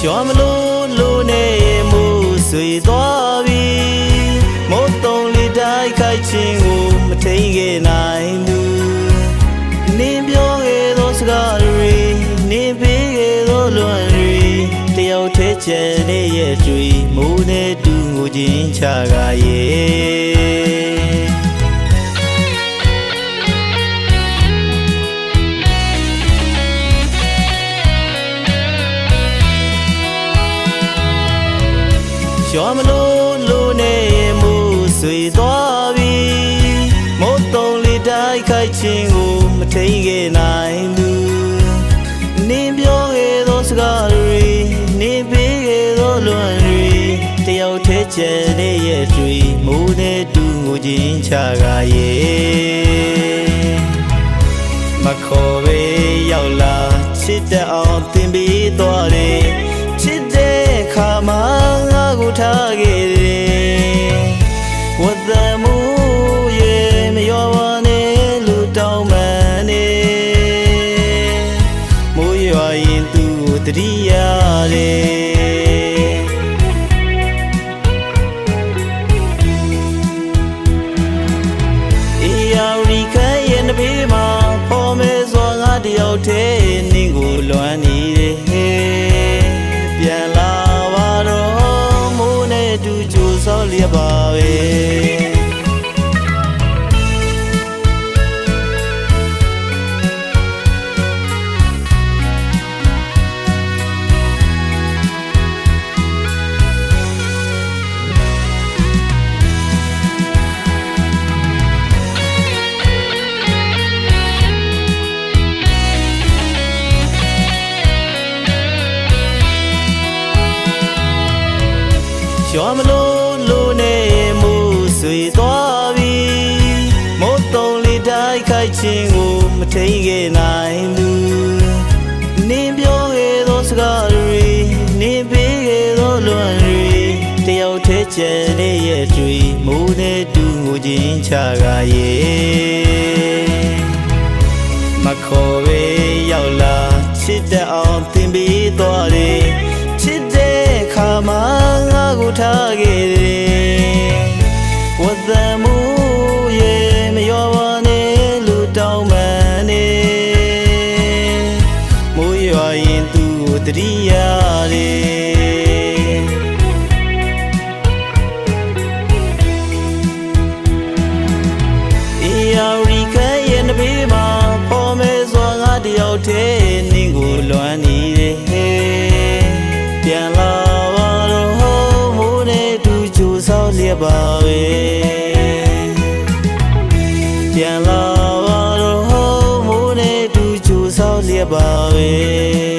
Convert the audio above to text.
ရွာမလို့လို့နေမှုဆွေသွားပြီမိုးတုံးလေးတိုက်ခိုက်ခြင်းကိုမထိန်ခဲ့နိုင်ဘူးနင်းပြောခဲ့သောစကားတွေနင်းပေးခဲ့သောလွန်တွေတယောက်တည်းကျန်တဲ့ရဲ့တွေမိုးနဲ့တူငိုချင်းချကရဲ့ရွာမလို့လို့နေမှုဆွေသွားပြီမိုးတုံးလေးတိုက်ခိုက်ခြင်းကိုမထိန်ခဲ့နိုင်ဘူးနင်းပြောခဲ့သောစကားတွေနင်းပေးခဲ့သောလွန်တွေတယောက်တည်းကျန်တဲ့ရဲ့တွေမိုးနဲ့တူငိုချင်းချကရဲ့မခေါ်ပဲရောက်လာချစ်တဲ့အောင်သင်ပေးသွားတယ်ချစ်တဲ့ခါမှထားခဲ့တယ်ဝတ်သက်မှုရဲ့မရောပါနဲ့လူတောင်းမှန်နေမိုးရွာရင်သူ့ကိုတတိရတယ်အေးယာရီခဲရဲ့နှဘေးမှာပေါ်မဲစွာငါတယောက်တည်းနင်းကိုလွမ်းနေတယ်ပြန်လာဆောလျက်ပါပဲရွာမလို့လို့နေမှုဆွေသွားပြီမိုးတုံးလေးတိုက်ခိုက်ခြင်းကိုမထိန်ခဲ့နိုင်ဘူးနင်းပြောခဲ့သောစကားတွေနင်းပေးခဲ့သောလွန်တွေတယောက်တည်းကျန်တဲ့ရဲ့တွေမိုးနဲ့တူငိုချင်းချကရဲ့မခေါ်ပဲရောက်လာချစ်တဲ့အောင်သင်ပေးသွားတယ်ချစ်တဲ့ခါမှထားခဲ့တယ်ဝတ်သက်မှုရဲ့မရောပါနဲ့လူတောင်းမှန်နေမိုးရွာရင်သူ့ကိုတတိရတယ်အေးယာရီခဲရဲ့နှဘေးမှာပေါ်မဲစွာငါတယောက်တည်းနင်းကိုလွမ်းနေတယ်ပြန်လာလျက်ပါပဲပြန်လာပါတော့မိုးနဲ့တူချိုးဆောက်လျက်ပါပဲ